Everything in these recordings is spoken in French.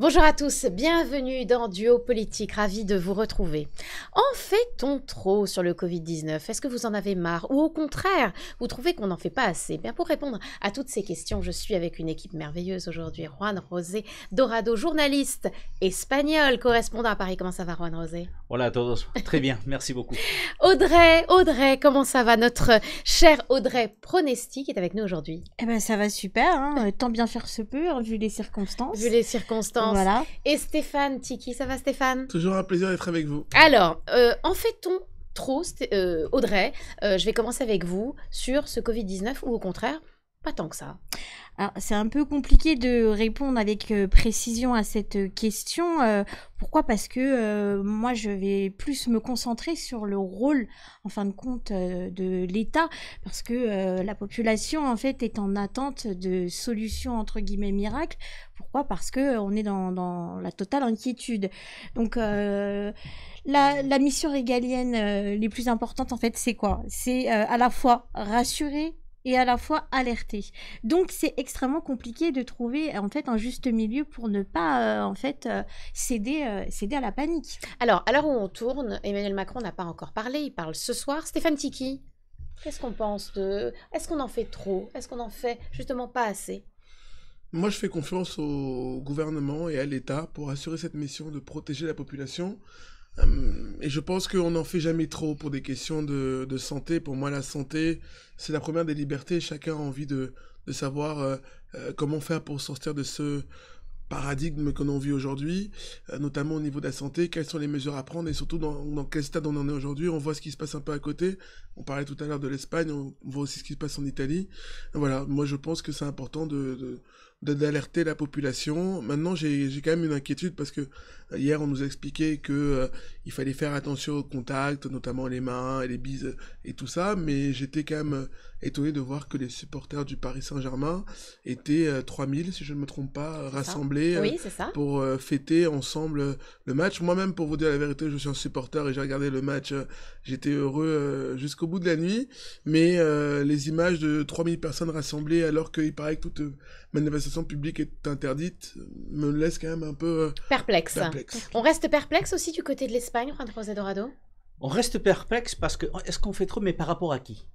Bonjour à tous, bienvenue dans Duo Politique, ravi de vous retrouver. En fait-on trop sur le Covid-19? Est-ce que vous en avez marre? Ou au contraire, vous trouvez qu'on n'en fait pas assez? Bien, pour répondre à toutes ces questions, je suis avec une équipe merveilleuse aujourd'hui. Juan José Dorado, journaliste espagnol, correspondant à Paris. Comment ça va, Juan José? Hola a todos, très bien, merci beaucoup. Audrey, comment ça va? Notre chère Audrey Pronesti qui est avec nous aujourd'hui. Eh ben ça va super, hein. Tant bien faire se peut, hein, vu les circonstances. Vu les circonstances. Voilà. Et Stéphane Tiki, ça va Stéphane? Toujours un plaisir d'être avec vous. Alors, en fait-on trop, Audrey, je vais commencer avec vous sur ce Covid-19 ou au contraire, pas tant que ça? Alors, c'est un peu compliqué de répondre avec précision à cette question. Pourquoi? Parce que moi, je vais plus me concentrer sur le rôle, en fin de compte, de l'État, parce que la population, en fait, est en attente de solutions, entre guillemets, miracles. Pourquoi? Parce qu'on est dans la totale inquiétude. Donc, la mission régalienne les plus importantes, en fait, c'est quoi? C'est à la fois rassurer et à la fois alerter. Donc c'est extrêmement compliqué de trouver en fait un juste milieu pour ne pas céder à la panique. Alors, à l'heure où on tourne, Emmanuel Macron n'a pas encore parlé, il parle ce soir. Stéphane Tiki, qu'est-ce qu'on pense de... Est-ce qu'on en fait trop? Est-ce qu'on en fait justement pas assez? Moi, je fais confiance au gouvernement et à l'État pour assurer cette mission de protéger la population. Et je pense qu'on n'en fait jamais trop pour des questions de santé. Pour moi, la santé, c'est la première des libertés. Chacun a envie de savoir comment faire pour sortir de ce paradigme que l'on vit aujourd'hui, notamment au niveau de la santé, quelles sont les mesures à prendre et surtout dans quel stade on en est aujourd'hui. On voit ce qui se passe un peu à côté. On parlait tout à l'heure de l'Espagne, on voit aussi ce qui se passe en Italie. Voilà, moi je pense que c'est important d'alerter la population. Maintenant, j'ai quand même une inquiétude parce que hier, on nous a expliqué que il fallait faire attention aux contacts, notamment les mains et les bises et tout ça, mais j'étais quand même étonné de voir que les supporters du Paris Saint-Germain étaient 3000, si je ne me trompe pas, rassemblés oui, c'est ça. pour fêter ensemble le match. Moi-même, pour vous dire la vérité, je suis un supporter et j'ai regardé le match, j'étais heureux jusqu'au bout de la nuit, mais les images de 3000 personnes rassemblées alors qu'il paraît que toute manifestation publique est interdite me laisse quand même un peu perplexe. On reste perplexe aussi du côté de l'Espagne, Juan José Dorado? On reste perplexe parce que, est-ce qu'on fait trop, mais par rapport à qui?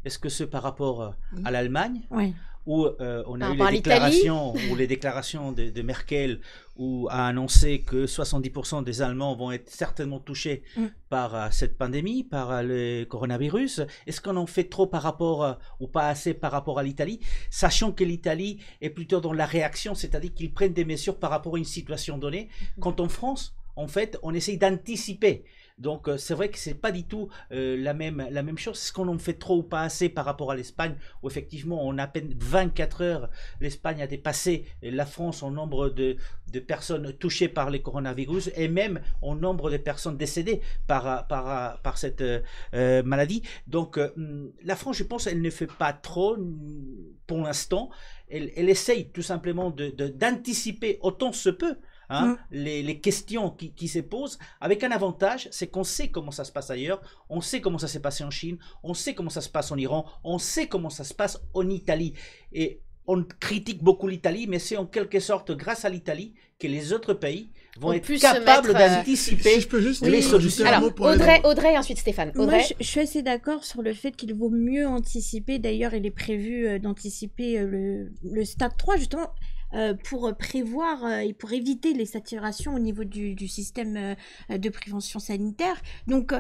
Est-ce que c'est par rapport à l'Allemagne? Oui. Où on a eu les déclarations de Merkel, où a annoncé que 70% des Allemands vont être certainement touchés par cette pandémie, par le coronavirus. Est-ce qu'on en fait trop par rapport, ou pas assez par rapport à l'Italie, sachant que l'Italie est plutôt dans la réaction, c'est-à-dire qu'ils prennent des mesures par rapport à une situation donnée, quand en France, en fait, on essaye d'anticiper. Donc c'est vrai que c'est pas du tout la même chose. Est-ce qu'on en fait trop ou pas assez par rapport à l'Espagne, où effectivement en à peine 24 heures, l'Espagne a dépassé la France en nombre de personnes touchées par les coronavirus et même en nombre de personnes décédées par cette maladie. Donc la France, je pense, elle ne fait pas trop pour l'instant. Elle essaye tout simplement d'anticiper autant se peut les questions qui se posent, avec un avantage, c'est qu'on sait comment ça se passe ailleurs, on sait comment ça s'est passé en Chine, on sait comment ça se passe en Iran, on sait comment ça se passe en Italie. Et on critique beaucoup l'Italie, mais c'est en quelque sorte grâce à l'Italie que les autres pays vont être capables d'anticiper si je peux juste les solutions. Alors, Audrey, ensuite Stéphane. Audrey. Moi, je suis assez d'accord sur le fait qu'il vaut mieux anticiper. D'ailleurs, il est prévu d'anticiper le stade 3, justement, pour prévoir et pour éviter les saturations au niveau du système de prévention sanitaire. Donc,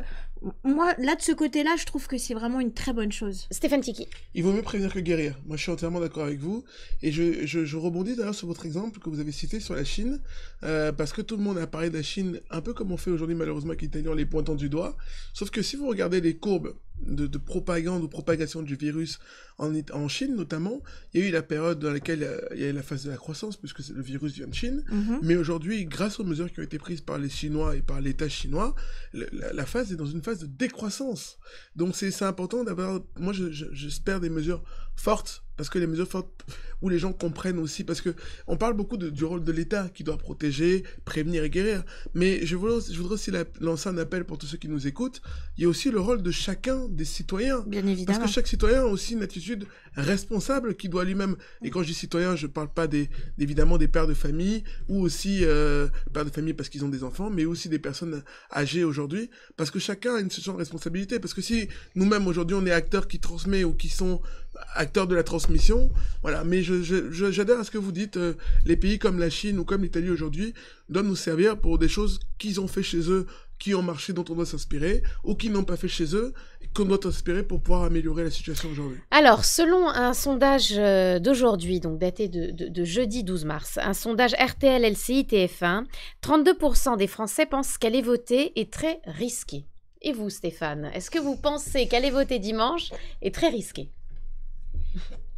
moi, là, de ce côté-là, je trouve que c'est vraiment une très bonne chose. Stéphane Tiki. Il vaut mieux prévenir que guérir. Moi, je suis entièrement d'accord avec vous. Et je rebondis d'ailleurs sur votre exemple que vous avez cité sur la Chine, parce que tout le monde a parlé de la Chine un peu comme on fait aujourd'hui malheureusement avec l'Italie en les pointant du doigt. Sauf que si vous regardez les courbes de propagande ou propagation du virus en Chine notamment, il y a eu la période dans laquelle il y a eu la phase de la croissance puisque le virus vient de Chine, mais aujourd'hui, grâce aux mesures qui ont été prises par les Chinois et par l'État chinois, la phase est dans une phase de décroissance. Donc c'est important d'avoir, moi j'espère des mesures fortes, parce que les mesures fortes où les gens comprennent aussi, parce que on parle beaucoup du rôle de l'État qui doit protéger, prévenir et guérir, mais je voudrais aussi lancer un appel pour tous ceux qui nous écoutent. Il y a aussi le rôle de chacun des citoyens. Bien évidemment. Parce que chaque citoyen a aussi une attitude responsable qui doit lui-même, et quand je dis citoyen, je parle pas évidemment des pères de famille, ou aussi pères de famille parce qu'ils ont des enfants, mais aussi des personnes âgées aujourd'hui, parce que chacun a une situation de responsabilité, parce que si nous-mêmes aujourd'hui on est acteurs qui transmet ou qui sont acteurs de la transmission, voilà, mais j'adhère à ce que vous dites, les pays comme la Chine ou comme l'Italie aujourd'hui doivent nous servir pour des choses qu'ils ont fait chez eux, qui ont marché, dont on doit s'inspirer, ou qui n'ont pas fait chez eux, qu'on doit s'inspirer pour pouvoir améliorer la situation aujourd'hui. Alors, selon un sondage d'aujourd'hui, donc daté de jeudi 12 mars, un sondage RTL, LCI, TF1, 32% des Français pensent qu'aller voter est très risqué. Et vous, Stéphane, est-ce que vous pensez qu'aller voter dimanche est très risqué ?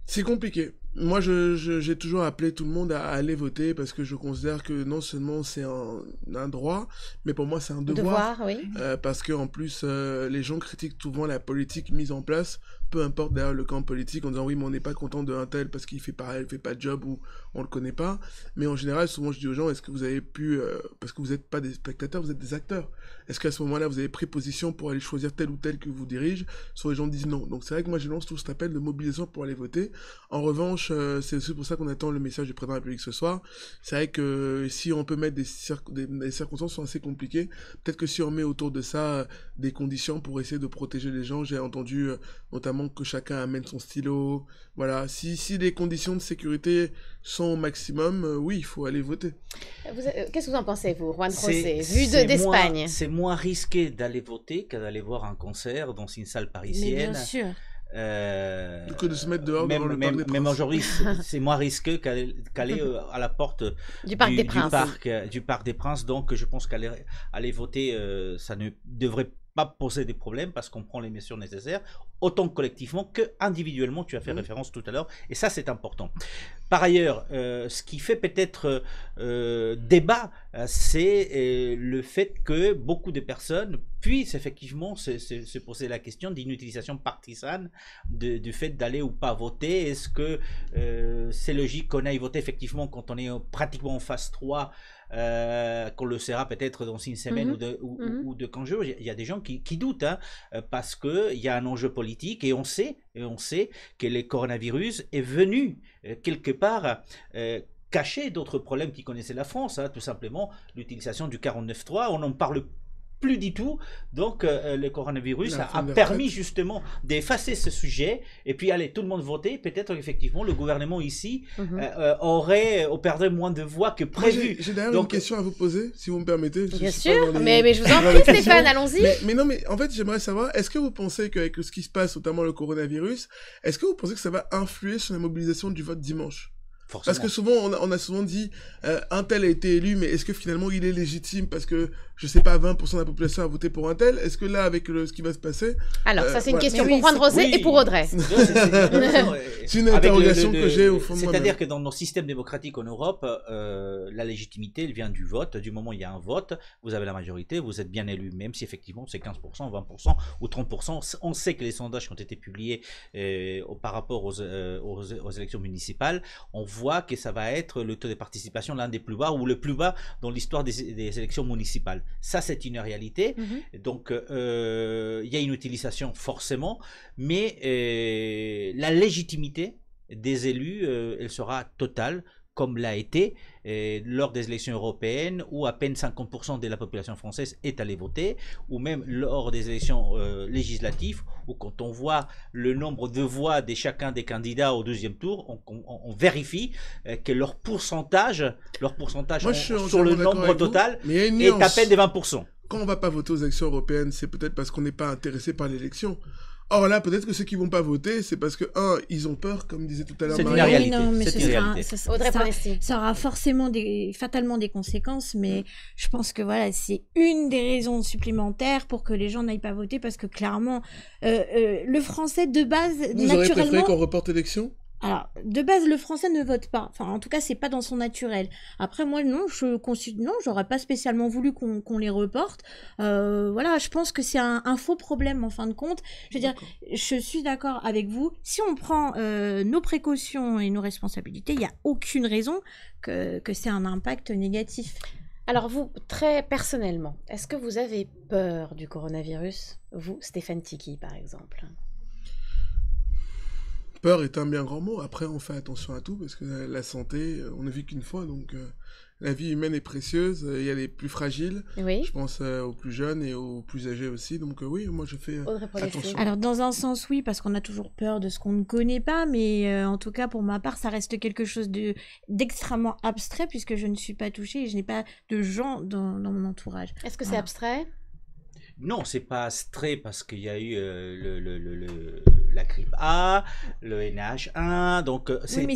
C'est compliqué. Moi, j'ai toujours appelé tout le monde à aller voter parce que je considère que non seulement c'est un droit, mais pour moi c'est un devoir. Oui. Parce que en plus, les gens critiquent souvent la politique mise en place, peu importe d'ailleurs le camp politique, en disant oui, mais on n'est pas content d'un tel parce qu'il fait pareil, il fait pas de job ou on le connaît pas. Mais en général, souvent je dis aux gens, est-ce que vous avez pu, parce que vous n'êtes pas des spectateurs, vous êtes des acteurs. Est-ce qu'à ce moment-là, vous avez pris position pour aller choisir tel ou tel que vous dirige? Soit les gens disent non. Donc c'est vrai que moi je lance tout cet appel de mobilisation pour aller voter. En revanche, c'est aussi pour ça qu'on attend le message du président de la République ce soir. C'est vrai que si on peut mettre des circonstances sont assez compliquées, peut-être que si on met autour de ça des conditions pour essayer de protéger les gens, j'ai entendu notamment que chacun amène son stylo. Voilà, si les conditions de sécurité sont au maximum, oui, il faut aller voter. Qu'est-ce que vous en pensez, vous, Juan José, vu d'Espagne? C'est moins risqué d'aller voter qu'à d'aller voir un concert dans une salle parisienne. Mais bien sûr. Que de se mettre dehors devant le Parc des Princes. Même aujourd'hui, c'est moins risqué qu'aller à la porte du Parc des Princes. Du Parc des Princes. Donc, je pense qu'aller voter, ça ne devrait pas poser des problèmes parce qu'on prend les mesures nécessaires, autant collectivement que individuellement. Tu as fait référence tout à l'heure, et ça, c'est important. Par ailleurs, ce qui fait peut-être débat, c'est le fait que beaucoup de personnes puissent effectivement se poser la question d'une utilisation partisane du fait d'aller ou pas voter. Est-ce que c'est logique qu'on aille voter effectivement quand on est pratiquement en phase 3, qu'on le sera peut-être dans une semaine ou de 15 jours? Il y a des gens qui doutent, hein, parce qu'il y a un enjeu politique, et on sait que le coronavirus est venu quelque part cacher d'autres problèmes qui connaissaient la France, hein, tout simplement l'utilisation du 49.3, on n'en parle plus du tout. Donc le coronavirus a permis justement d'effacer ce sujet, et puis allez, tout le monde voter. Peut-être qu'effectivement le gouvernement ici perdrait moins de voix que prévu. J'ai d'ailleurs une question à vous poser, si vous me permettez. Bien sûr, mais je vous en prie, Stéphane, allons-y. Mais non, mais en fait, j'aimerais savoir, est-ce que vous pensez qu'avec ce qui se passe, notamment le coronavirus, est-ce que vous pensez que ça va influer sur la mobilisation du vote dimanche? Forcément. Parce que souvent, on a souvent dit, un tel a été élu, mais est-ce que finalement il est légitime parce que, je sais pas, 20% de la population a voté pour un tel? Est-ce que là, avec ce qui va se passer... Alors, ça c'est une question pour Juan José et pour Audrey. C'est une interrogation que j'ai au fond de moi-même. C'est-à-dire que dans nos systèmes démocratiques en Europe, la légitimité, elle vient du vote. Du moment où il y a un vote, vous avez la majorité, vous êtes bien élu, même si effectivement c'est 15%, 20% ou 30%. On sait que les sondages qui ont été publiés par rapport aux élections municipales, on voit que ça va être le taux de participation l'un des plus bas ou le plus bas dans l'histoire des élections municipales. Ça, c'est une réalité. Donc, il y a une utilisation forcément, mais la légitimité des élus, elle sera totale, comme l'a été lors des élections européennes, où à peine 50% de la population française est allée voter, ou même lors des élections législatives, où quand on voit le nombre de voix de chacun des candidats au deuxième tour, on vérifie que leur pourcentage sur le nombre total est à peine de 20%. Quand on ne va pas voter aux élections européennes, c'est peut-être parce qu'on n'est pas intéressé par l'élection. Or là, peut-être que ceux qui vont pas voter, c'est parce que, ils ont peur, comme disait tout à l'heure Marie. C'est une réalité. Non, mais ça aura forcément fatalement des conséquences, mais je pense que voilà, c'est une des raisons supplémentaires pour que les gens n'aillent pas voter, parce que clairement, le français de base, Vous auriez préféré qu'on reporte l'élection ? Alors, de base, le français ne vote pas. Enfin, en tout cas, c'est pas dans son naturel. Après, moi, non, j'aurais pas spécialement voulu qu'on les reporte. Voilà, je pense que c'est un faux problème, en fin de compte. Je veux dire, je suis d'accord avec vous. Si on prend nos précautions et nos responsabilités, il n'y a aucune raison que c'est un impact négatif. Alors vous, très personnellement, est-ce que vous avez peur du coronavirus? Vous, Stéphane Tiki, par exemple. Peur est un bien grand mot. Après, on fait attention à tout parce que la santé, on ne vit qu'une fois, donc la vie humaine est précieuse. Il y a les plus fragiles. Oui. Je pense aux plus jeunes et aux plus âgés aussi. Donc oui, moi je fais attention. Alors dans un sens, oui, parce qu'on a toujours peur de ce qu'on ne connaît pas, mais en tout cas pour ma part, ça reste quelque chose d'extrêmement abstrait puisque je ne suis pas touchée et je n'ai pas de gens dans mon entourage. Est-ce que c'est abstrait? Non, c'est pas abstrait parce qu'il y a eu la grippe A, le NH1, donc c'est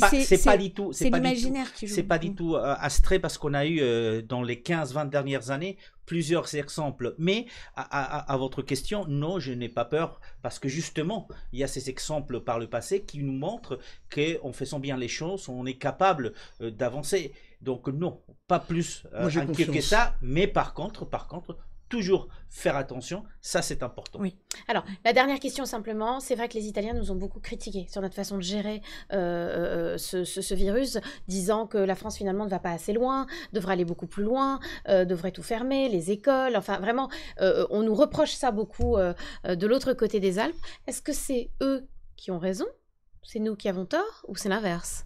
pas du tout. C'est l'imaginaire qui joue. C'est pas du tout abstrait parce qu'on a eu dans les 15-20 dernières années plusieurs exemples. Mais à votre question, non, je n'ai pas peur parce que justement, il y a ces exemples par le passé qui nous montrent qu'en faisant bien les choses, on est capable d'avancer. Donc non, pas plus inquiet que ça. Mais par contre, toujours faire attention, ça c'est important. Oui. Alors, la dernière question simplement, c'est vrai que les Italiens nous ont beaucoup critiqué sur notre façon de gérer ce virus, disant que la France finalement ne va pas assez loin, devrait aller beaucoup plus loin, devrait tout fermer, les écoles, enfin vraiment, on nous reproche ça beaucoup de l'autre côté des Alpes. Est-ce que c'est eux qui ont raison? C'est nous qui avons tort ou c'est l'inverse?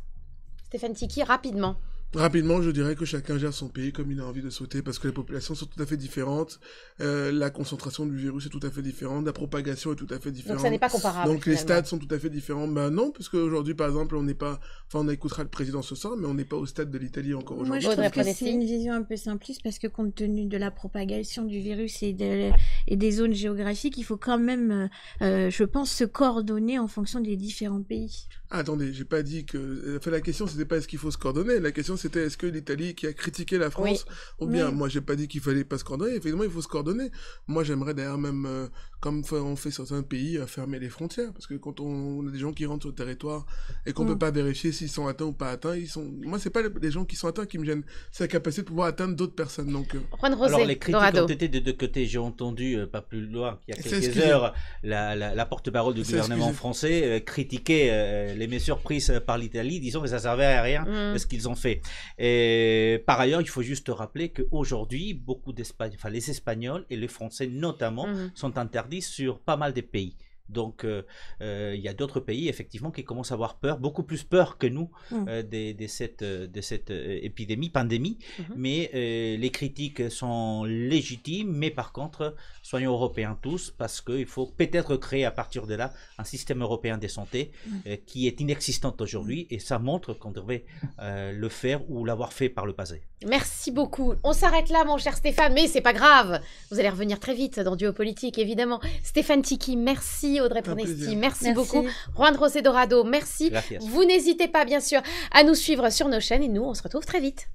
Stéphane Tiki, rapidement. Rapidement, je dirais que chacun gère son pays comme il a envie de souhaiter parce que les populations sont tout à fait différentes. La concentration du virus est tout à fait différente. La propagation est tout à fait différente. Donc ça n'est pas comparable. Donc les stades sont tout à fait différents. Ben non, parce qu'aujourd'hui, par exemple, on n'est pas... Enfin, on écoutera le président ce soir, mais on n'est pas au stade de l'Italie encore aujourd'hui. Moi, je trouve que c'est une vision un peu simpliste parce que compte tenu de la propagation du virus et des zones géographiques, il faut quand même, je pense, se coordonner en fonction des différents pays. Ah, attendez, j'ai pas dit que... Enfin, la question, c'était pas est-ce qu'il faut se coordonner. La question, c'était est-ce que l'Italie qui a critiqué la France, ou bien, moi, j'ai pas dit qu'il fallait pas se coordonner. Effectivement, il faut se coordonner. Moi, j'aimerais d'ailleurs même, comme on fait certains pays, fermer les frontières. Parce que quand on a des gens qui rentrent sur le territoire et qu'on peut pas vérifier s'ils sont atteints ou pas atteints, moi, c'est pas les gens qui sont atteints qui me gênent. C'est la capacité de pouvoir atteindre d'autres personnes. Donc, Juan José, alors, les critiques Dorado. ont été de deux côtés. J'ai entendu, pas plus loin, il y a quelques heures, la porte-parole du gouvernement français critiquer les mesures prises par l'Italie, disant que ça servait à rien de ce qu'ils ont fait. Et par ailleurs, il faut juste rappeler qu'aujourd'hui, beaucoup les Espagnols et les Français notamment sont interdits sur pas mal de pays. Donc, il y a d'autres pays, effectivement, qui commencent à avoir peur, beaucoup plus peur que nous, de cette pandémie. Mais les critiques sont légitimes, mais par contre, soyons européens tous, parce qu'il faut peut-être créer à partir de là un système européen de santé qui est inexistant aujourd'hui, et ça montre qu'on devrait le faire ou l'avoir fait par le passé. Merci beaucoup. On s'arrête là, mon cher Stéphane, mais c'est pas grave. Vous allez revenir très vite dans Duo Politique, évidemment. Stéphane Tiki, merci. Audrey Pronesti, merci beaucoup. Juan José Dorado, merci. Gracias. Vous n'hésitez pas, bien sûr, à nous suivre sur nos chaînes et nous, on se retrouve très vite.